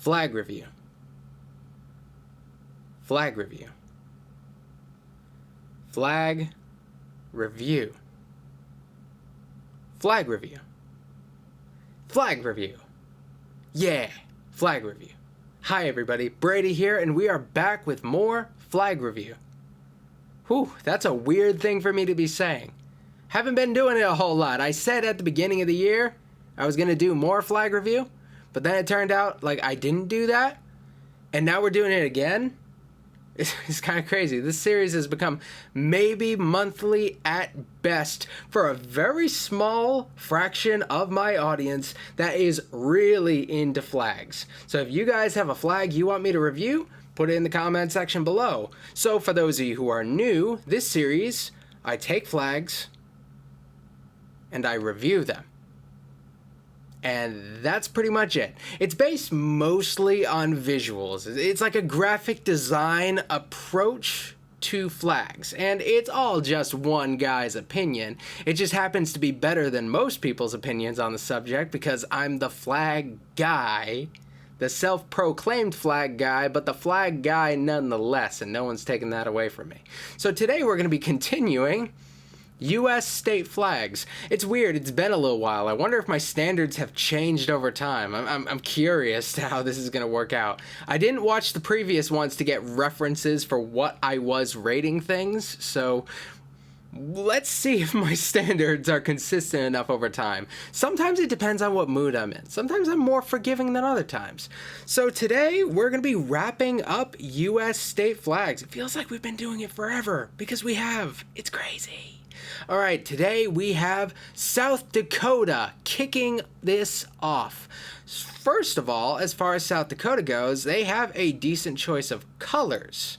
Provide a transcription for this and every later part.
Flag review. Flag review. Flag review. Flag review. Flag review. Yeah, flag review. Hi everybody, Brady here, and we are back with more flag review. Whew, that's a weird thing for me to be saying. Haven't been doing it a whole lot. I said at the beginning of the year I was going to do more flag review, but then it turned out like I didn't do that, and now we're doing it again. It's kind of crazy. This series has become maybe monthly at best for a very small fraction of my audience that is really into flags. So if you guys have a flag you want me to review, put it in the comment section below. So for those of you who are new, this series, I take flags and I review them. And that's pretty much it. It's based mostly on visuals. It's like a graphic design approach to flags. And it's all just one guy's opinion. It just happens to be better than most people's opinions on the subject because I'm the flag guy, the self-proclaimed flag guy, but the flag guy nonetheless, and no one's taking that away from me. So today we're going to be continuing U.S. state flags. It's weird. It's been a little while. I wonder if my standards have changed over time. I'm curious to how this is going to work out. I didn't watch the previous ones to get references for what I was rating things, so let's see if my standards are consistent enough over time. Sometimes it depends on what mood I'm in. Sometimes I'm more forgiving than other times. So today we're going to be wrapping up U.S. state flags. It feels like we've been doing it forever because we have. It's crazy. All right, today we have South Dakota kicking this off. First of all, as far as South Dakota goes, they have a decent choice of colors.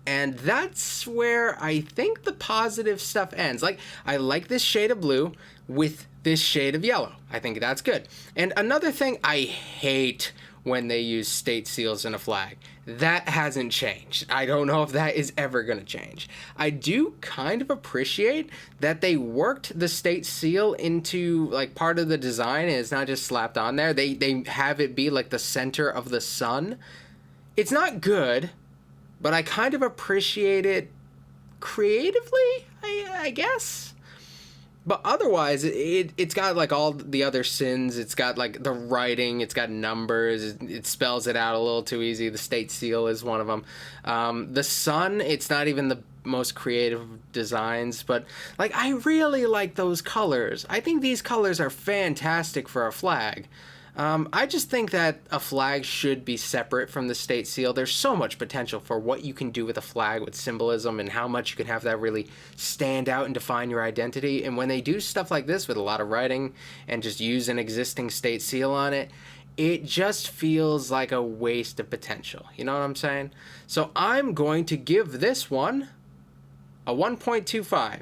And that's where I think the positive stuff ends. Like, I like this shade of blue with this shade of yellow. I think that's good. And another thing, I hate when they use state seals in a flag. That hasn't changed. I don't know if that is ever going to change. I do kind of appreciate that they worked the state seal into like part of the design and it's not just slapped on there. They have it be like the center of the sun. It's not good, but I kind of appreciate it creatively, I guess. But otherwise, it's got like all the other sins. It's got like the writing. It's got numbers. It spells it out a little too easy. The state seal is one of them. The sun, it's not even the most creative designs. But like, I really like those colors. I think these colors are fantastic for a flag. I just think that a flag should be separate from the state seal. There's so much potential for what you can do with a flag with symbolism and how much you can have that really stand out and define your identity. And when they do stuff like this with a lot of writing and just use an existing state seal on it, it just feels like a waste of potential. You know what I'm saying? So I'm going to give this one a 1.25.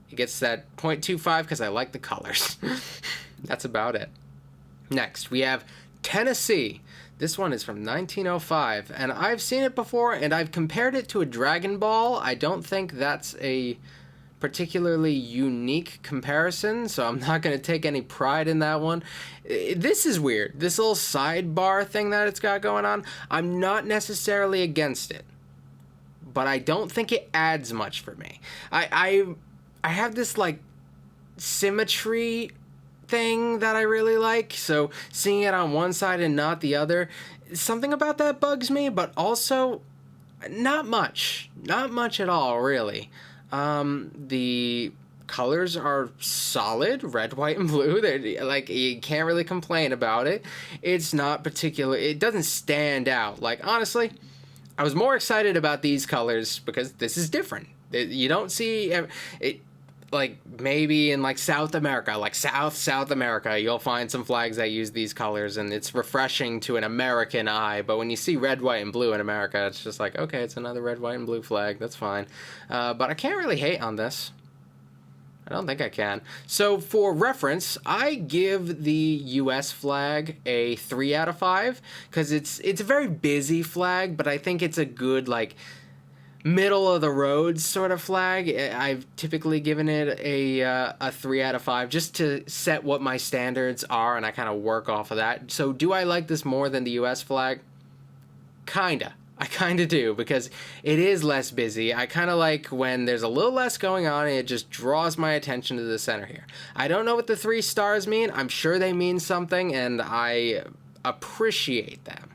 It gets that 0.25 because I like the colors. That's about it. Next, we have Tennessee. This one is from 1905, and I've seen it before, and I've compared it to a Dragon Ball. I don't think that's a particularly unique comparison, so I'm not going to take any pride in that one. This is weird. This little sidebar thing that it's got going on, I'm not necessarily against it, but I don't think it adds much for me. I have this, like, symmetry thing that I really like, so seeing it on one side and not the other, something about that bugs me, but also not much at all, really. The colors are solid, red, white, and blue. They're like, you can't really complain about it. It's not particular, it doesn't stand out. Like, honestly, I was more excited about these colors because this is different. You don't see it. Like, maybe in, like, South America, like South America, you'll find some flags that use these colors, and it's refreshing to an American eye, but when you see red, white, and blue in America, it's just like, okay, it's another red, white, and blue flag, that's fine. But I can't really hate on this. I don't think I can. So, for reference, I give the U.S. flag a 3 out of 5, because it's a very busy flag, but I think it's a good, like, middle of the road sort of flag. I've typically given it a 3 out of 5 just to set what my standards are, and I kind of work off of that. So do I like this more than the US flag? Kinda. I kind of do, because it is less busy. I kind of like when there's a little less going on and it just draws my attention to the center here. I don't know what the 3 stars mean. I'm sure they mean something, and I appreciate them.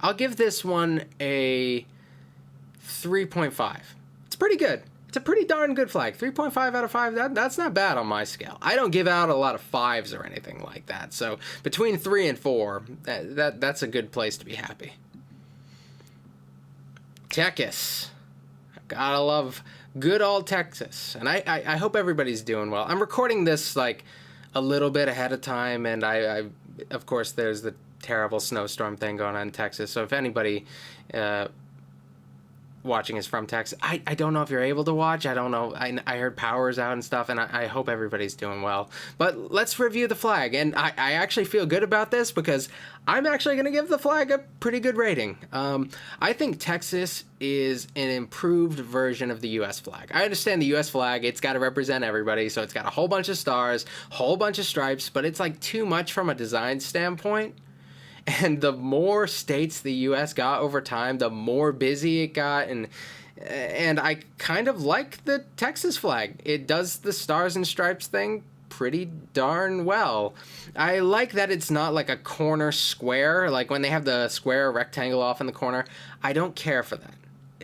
I'll give this one a 3.5. It's pretty good. It's a pretty darn good flag. 3.5 out of 5, that's not bad on my scale. I don't give out a lot of 5s or anything like that. So between 3 and 4, that's a good place to be happy. Texas. Gotta love good old Texas. And I hope everybody's doing well. I'm recording this like a little bit ahead of time, and I of course there's the terrible snowstorm thing going on in Texas. So if anybody watching is from Texas, I don't know if you're able to watch. I don't know. I heard power's out and stuff, and I hope everybody's doing well. But let's review the flag, and I actually feel good about this because I'm actually going to give the flag a pretty good rating. I think Texas is an improved version of the U.S. flag. I understand the U.S. flag, it's got to represent everybody, so it's got a whole bunch of stars, whole bunch of stripes, but it's like too much from a design standpoint. And the more states the U.S. got over time, the more busy it got, and I kind of like the Texas flag. It does the stars and stripes thing pretty darn well. I like that it's not like a corner square, like when they have the square rectangle off in the corner. I don't care for that.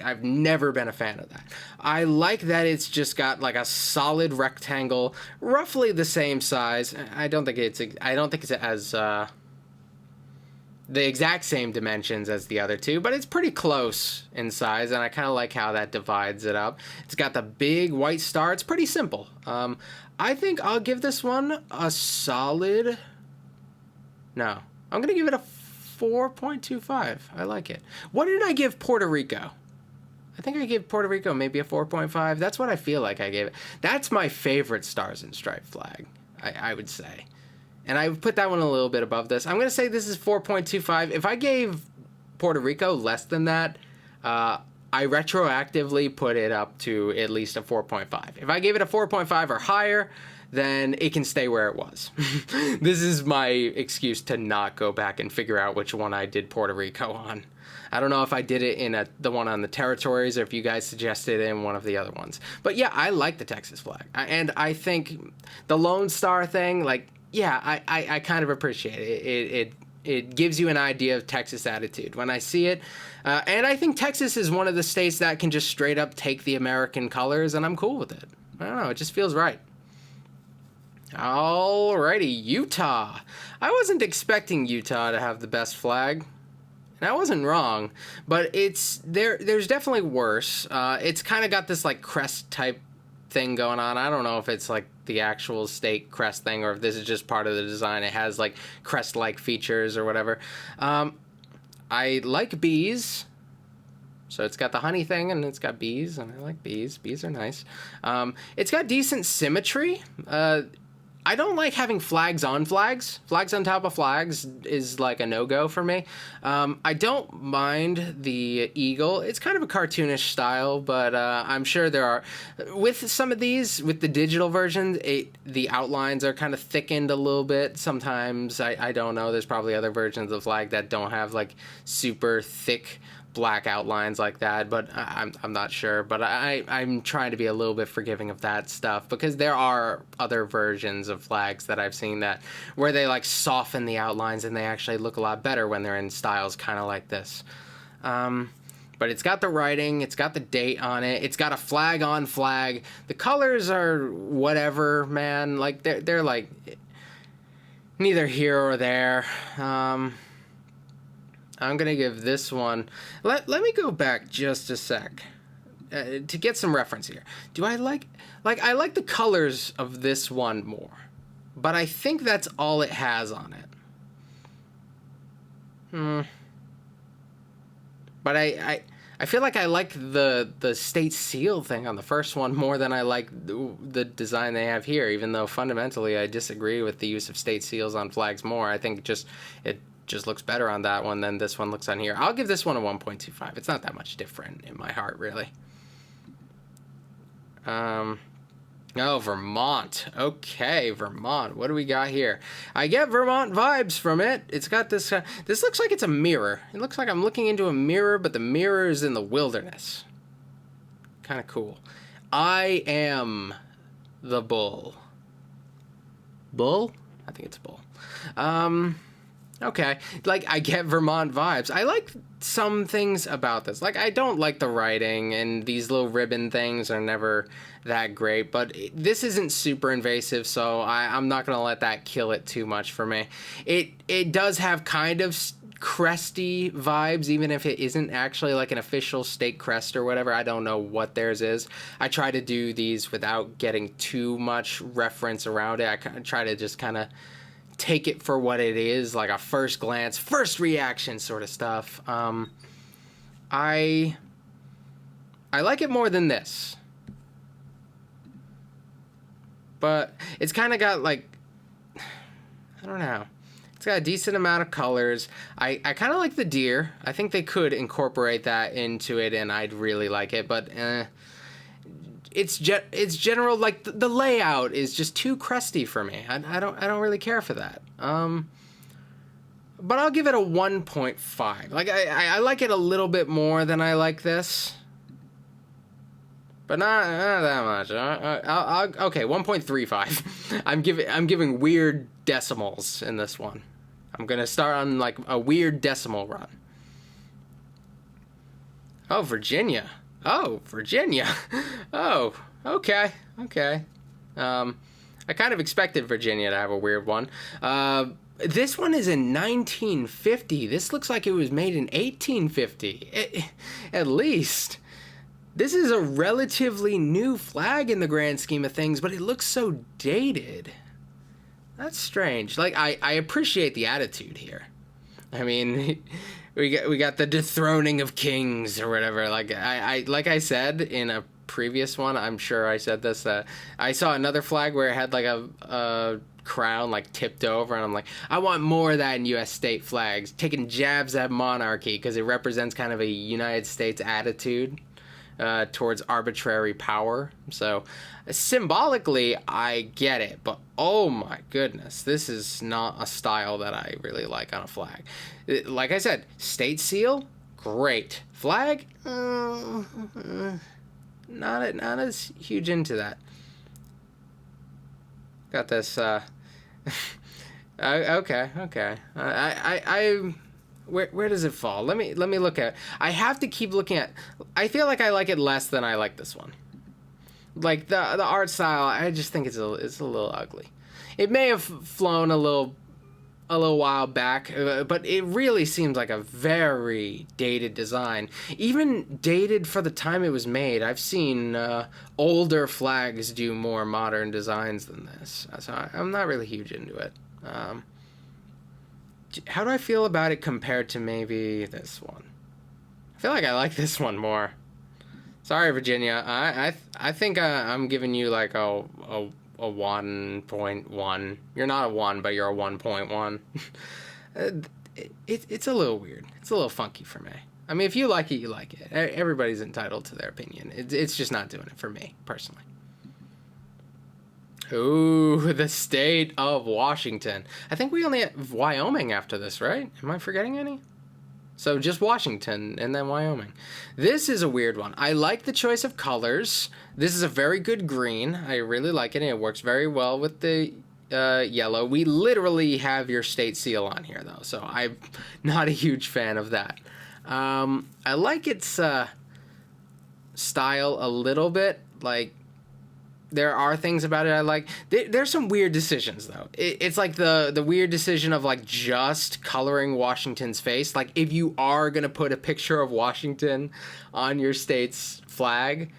I've never been a fan of that. I like that it's just got like a solid rectangle, roughly the same size. I don't think it's as the exact same dimensions as the other two, but it's pretty close in size, and I kind of like how that divides it up. It's got the big white star. It's pretty simple. I think I'll give this one a solid... No. I'm going to give it a 4.25. I like it. What did I give Puerto Rico? I think I gave Puerto Rico maybe a 4.5. That's what I feel like I gave it. That's my favorite Stars and Stripes flag, I would say. And I put that one a little bit above this. I'm going to say this is 4.25. If I gave Puerto Rico less than that, I retroactively put it up to at least a 4.5. If I gave it a 4.5 or higher, then it can stay where it was. This is my excuse to not go back and figure out which one I did Puerto Rico on. I don't know if I did it in the one on the territories or if you guys suggested it in one of the other ones. But yeah, I like the Texas flag. And I think the Lone Star thing, like, yeah, I kind of appreciate it. It gives you an idea of Texas attitude when I see it. And I think Texas is one of the states that can just straight up take the American colors, and I'm cool with it. I don't know, it just feels right. Alrighty, Utah. I wasn't expecting Utah to have the best flag. And I wasn't wrong, but there's definitely worse. It's kind of got this like crest type thing going on. I don't know if it's like the actual state crest thing or if this is just part of the design. It has like crest-like features or whatever. I like bees. So it's got the honey thing and it's got bees, and I like bees. Bees are nice. It's got decent symmetry. I don't like having flags on flags. Flags on top of flags is like a no-go for me. I don't mind the eagle. It's kind of a cartoonish style, but I'm sure there are... With some of these, with the digital versions, the outlines are kind of thickened a little bit. Sometimes, I don't know, there's probably other versions of the flag that don't have like super thick black outlines like that, but I'm not sure. But I'm trying to be a little bit forgiving of that stuff, because there are other versions of flags that I've seen that where they like soften the outlines and they actually look a lot better when they're in styles kind of like this. But it's got the writing, it's got the date on it, it's got a flag on flag. The colors are whatever, man. Like they're like neither here or there. I'm going to give this one... Let me go back just a sec to get some reference here. Do I like... I like the colors of this one more, but I think that's all it has on it. But I feel like I like the state seal thing on the first one more than I like the design they have here, even though fundamentally I disagree with the use of state seals on flags more. I think just just looks better on that one than this one looks on here. I'll give this one a 1.25. It's not that much different in my heart, really. Oh, Vermont. Okay, Vermont. What do we got here? I get Vermont vibes from it. It's got this... this looks like it's a mirror. It looks like I'm looking into a mirror, but the mirror is in the wilderness. Kind of cool. I am the bull. Bull? I think it's bull. Okay. Like, I get Vermont vibes. I like some things about this. Like, I don't like the writing, and these little ribbon things are never that great, but this isn't super invasive, so I'm not going to let that kill it too much for me. It does have kind of cresty vibes, even if it isn't actually like an official state crest or whatever. I don't know what theirs is. I try to do these without getting too much reference around it. I try to just kind of take it for what it is, like a first glance, first reaction sort of stuff. I like it more than this, but it's kind of got like, I don't know. It's got a decent amount of colors. I kind of like the deer. I think they could incorporate that into it, and I'd really like it. But it's general. Like the layout is just too crusty for me. I don't really care for that. But I'll give it a 1.5. Like I like it a little bit more than I like this, but not that much. Okay, 1.35. I'm giving weird decimals in this one. I'm gonna start on like a weird decimal run. Oh, Virginia. Oh, okay. I kind of expected Virginia to have a weird one. This one is in 1950. This looks like it was made in 1850, at least. This is a relatively new flag in the grand scheme of things, but it looks so dated. That's strange. Like, I appreciate the attitude here. I mean, we got the dethroning of kings or whatever. Like I said in a previous one, I'm sure I said this. I saw another flag where it had like a crown like tipped over, and I'm like, I want more of that in U.S. state flags, taking jabs at monarchy because it represents kind of a United States attitude towards arbitrary power. So symbolically, I get it, but oh my goodness, this is not a style that I really like on a flag. Like I said, state seal, great. Flag, not as huge into that. Got this. Okay. Where does it fall? Let me look at it. I have to keep looking at. I feel like I like it less than I like this one. Like the art style, I just think it's a little ugly. It may have flown a little while back, but it really seems like a very dated design. Even dated for the time it was made. I've seen older flags do more modern designs than this, so I'm not really huge into it. How do I feel about it compared to maybe this one? I feel like I like this one more. Sorry, Virginia. I think I'm giving you like a 1.1. You're not a 1, but you're a 1.1. It's a little weird. It's a little funky for me. I mean, if you like it, you like it. Everybody's entitled to their opinion. It's just not doing it for me, personally. Ooh, the state of Washington. I think we only have Wyoming after this, right? Am I forgetting any? So just Washington and then Wyoming. This is a weird one. I like the choice of colors. This is a very good green. I really like it, and it works very well with the yellow. We literally have your state seal on here, though, so I'm not a huge fan of that. I like its style a little bit. Like, there are things about it I like. There's some weird decisions, though. It's like the weird decision of, like, just coloring Washington's face. Like, if you are going to put a picture of Washington on your state's flag,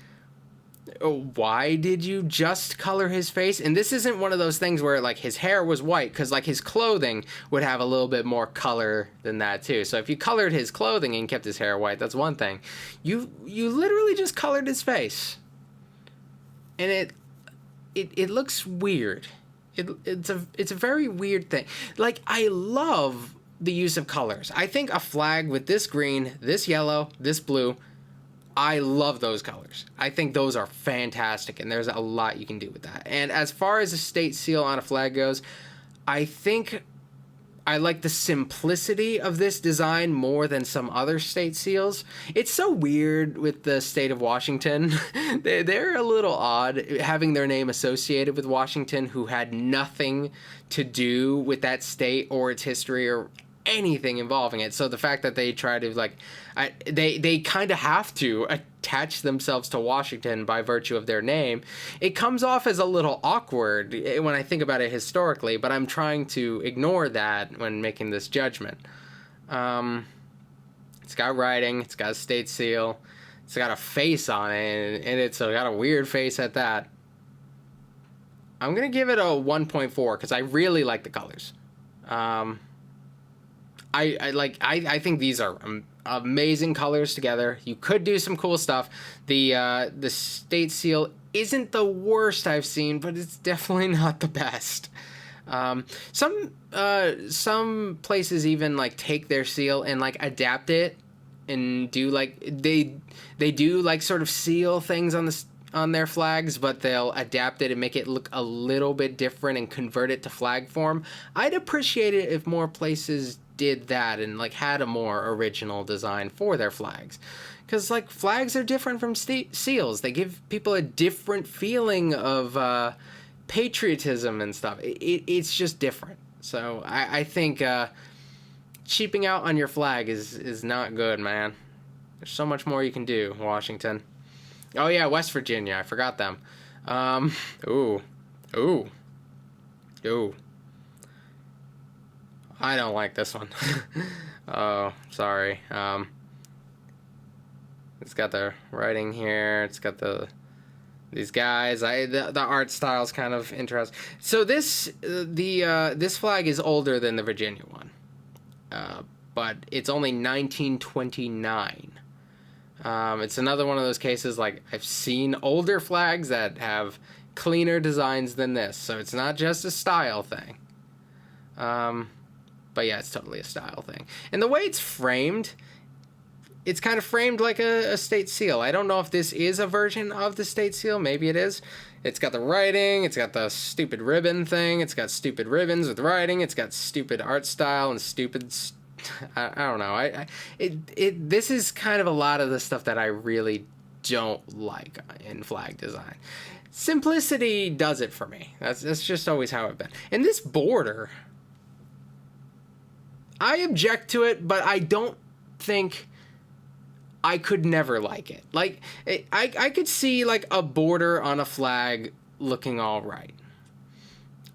why did you just color his face? And this isn't one of those things where, like, his hair was white, because, like, his clothing would have a little bit more color than that, too. So if you colored his clothing and kept his hair white, that's one thing. You literally just colored his face. And it looks weird. It's a very weird thing. Like, I love the use of colors. I think a flag with this green, this yellow, this blue, I love those colors. I think those are fantastic, and there's a lot you can do with that. And as far as a state seal on a flag goes, I think I like the simplicity of this design more than some other state seals. It's so weird with the state of Washington. They're a little odd having their name associated with Washington, who had nothing to do with that state or its history or anything involving it. So the fact that they try to they kind of have to attach themselves to Washington by virtue of their name, it comes off as a little awkward when I think about it historically, but I'm trying to ignore that when making this judgment. It's got writing, it's got a state seal, it's got a face on it, and it's got a weird face at that. I'm gonna give it a 1.4 because I really like the colors. I think these are amazing colors together. You could do some cool stuff. The state seal isn't the worst I've seen, but it's definitely not the best. Some places even like take their seal and like adapt it and do like they do like sort of seal things on their flags, but they'll adapt it and make it look a little bit different and convert it to flag form. I'd appreciate it if more places did that and like had a more original design for their flags, because like flags are different from seals. They give people a different feeling of patriotism and stuff. It's just different. So I think cheaping out on your flag is not good, man. There's so much more you can do, Washington. Oh yeah, West Virginia, I forgot them. Ooh. I don't like this one. Oh, sorry. It's got the writing here. It's got these guys. The art style's kind of interesting. So this flag is older than the Virginia one, but it's only 1929. It's another one of those cases like I've seen older flags that have cleaner designs than this, so it's not just a style thing. But yeah, it's totally a style thing. And the way it's framed, it's kind of framed like a state seal. I don't know if this is a version of the state seal. Maybe it is. It's got the writing. It's got the stupid ribbon thing. It's got stupid ribbons with writing. It's got stupid art style and stupid... I don't know. This is kind of a lot of the stuff that I really don't like in flag design. Simplicity does it for me. That's just always how it's been. And this border... I object to it, but I don't think I could never like it. Like, I could see, like, a border on a flag looking all right.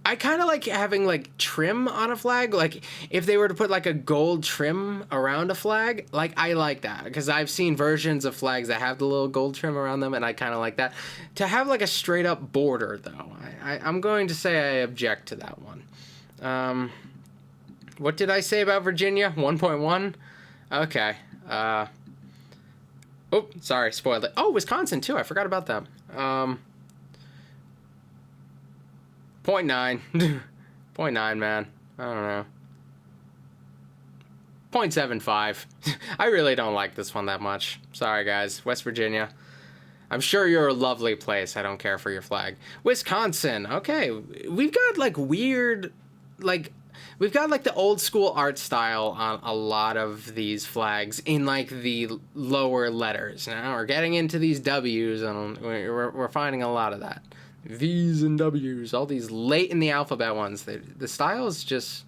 I kind of like having, like, trim on a flag. Like, if they were to put, like, a gold trim around a flag, like, I like that. Because I've seen versions of flags that have the little gold trim around them, and I kind of like that. To have, like, a straight-up border, though, I'm going to say I object to that one. What did I say about Virginia? 1.1? Okay. Oh, sorry, spoiled it. Oh, Wisconsin, too. I forgot about them. 0.9. 0.9, man. I don't know. 0.75. I really don't like this one that much. Sorry, guys. West Virginia. I'm sure you're a lovely place. I don't care for your flag. Wisconsin. Okay. We've got, like, weird, like... We've got, like, the old-school art style on a lot of these flags in, like, the lower letters. Now we're getting into these W's, and we're finding a lot of that. V's and W's, all these late in the alphabet ones. The style is just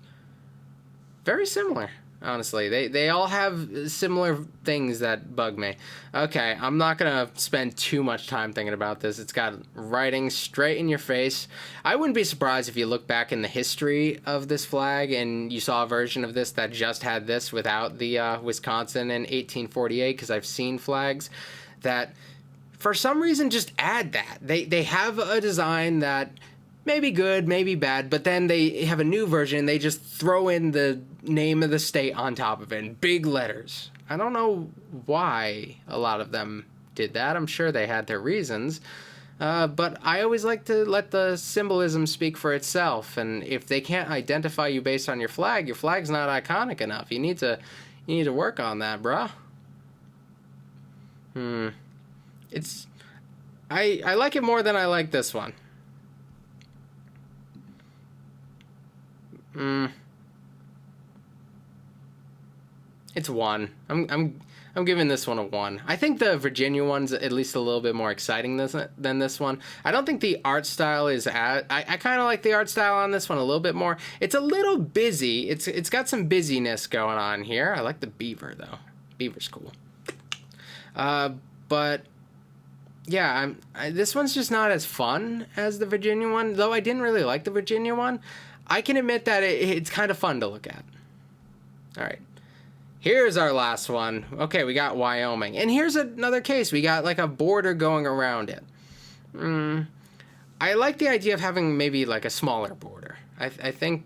very similar, honestly. They all have similar things that bug me. Okay, I'm not going to spend too much time thinking about this. It's got writing straight in your face. I wouldn't be surprised if you look back in the history of this flag and you saw a version of this that just had this without the Wisconsin in 1848, because I've seen flags that for some reason just add that. They have a design that maybe good, maybe bad, but then they have a new version. They just throw in the name of the state on top of it in big letters. I don't know why a lot of them did that. I'm sure they had their reasons. But I always like to let the symbolism speak for itself. And if they can't identify you based on your flag's not iconic enough. You need to work on that, bruh. It's I like it more than I like this one. It's 1. I'm giving this one a 1. I think the Virginia one's at least a little bit more exciting than this one. I don't think the art style is I kind of like the art style on this one a little bit more. It's a little busy. It's got some busyness going on here. I like the beaver though. Beaver's cool. But yeah, this one's just not as fun as the Virginia one. Though I didn't really like the Virginia one, I can admit that it's kind of fun to look at. All right. Here's our last one. Okay, we got Wyoming. And here's another case. We got like a border going around it. I like the idea of having maybe like a smaller border. I think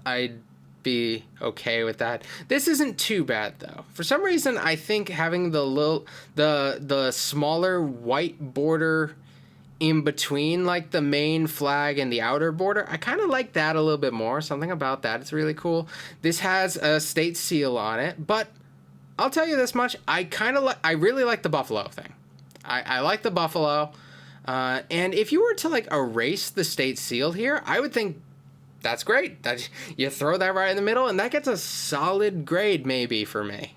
I'd be okay with that. This isn't too bad though. For some reason, I think having the smaller white border in between like the main flag and the outer border, I kind of like that a little bit more. Something about that, it's really cool. This has a state seal on it, but I'll tell you this much, I really like the buffalo thing. I like the buffalo, and if you were to like erase the state seal here, I would think that's great. That you throw that right in the middle, and that gets a solid grade maybe for me.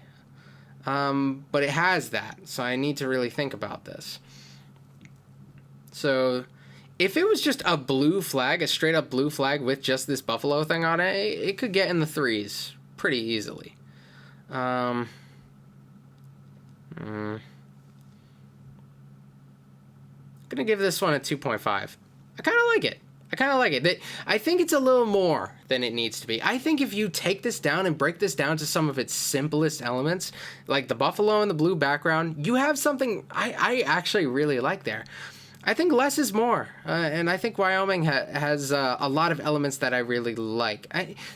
But it has that, so I need to really think about this. So if it was just a blue flag, a straight up blue flag with just this buffalo thing on it, it could get in the 3s pretty easily. Gonna give this one a 2.5. I kind of like it. I think it's a little more than it needs to be. I think if you take this down and break this down to some of its simplest elements, like the buffalo and the blue background, you have something I actually really like there. I think less is more, and I think Wyoming has a lot of elements that I really like.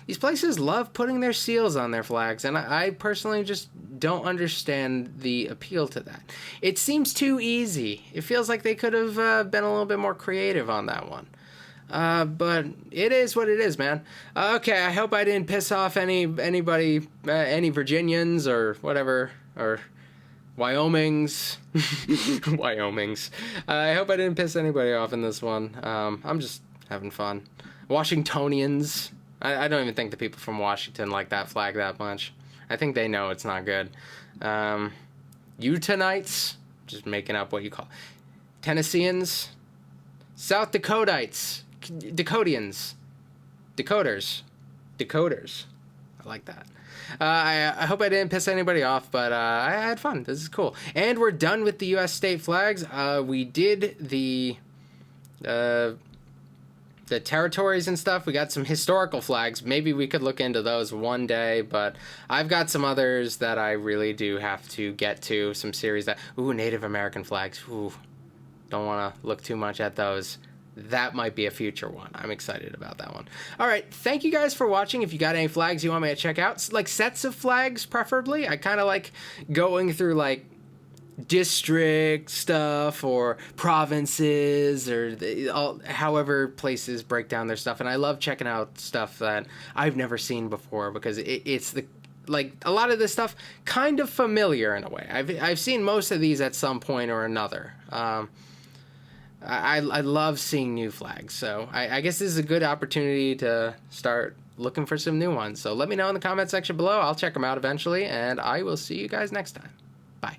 These places love putting their seals on their flags, and I personally just don't understand the appeal to that. It seems too easy. It feels like they could have been a little bit more creative on that one. But it is what it is, man. Okay, I hope I didn't piss off anybody, any Virginians or whatever, or Wyomings. Wyomings. I hope I didn't piss anybody off in this one. I'm just having fun. Washingtonians. I don't even think the people from Washington like that flag that much. I think they know it's not good. Utahnites. Just making up what you call Tennesseans. South Dakotites. Dakotans. Decoders. I like that. I hope I didn't piss anybody off, but I had fun. This is cool. And we're done with the U.S. state flags. We did the territories and stuff. We got some historical flags. Maybe we could look into those one day, but I've got some others that I really do have to get to. Some series that... Ooh, Native American flags. Ooh, don't want to look too much at those. That might be a future one. I'm excited about that one. All right, thank you guys for watching. If you got any flags you want me to check out, like sets of flags preferably. I kind of like going through like district stuff or provinces or however places break down their stuff. And I love checking out stuff that I've never seen before because it's the... Like, a lot of this stuff kind of familiar in a way. I've seen most of these at some point or another. I love seeing new flags, so I guess this is a good opportunity to start looking for some new ones. So let me know in the comment section below. I'll check them out eventually, and I will see you guys next time. Bye.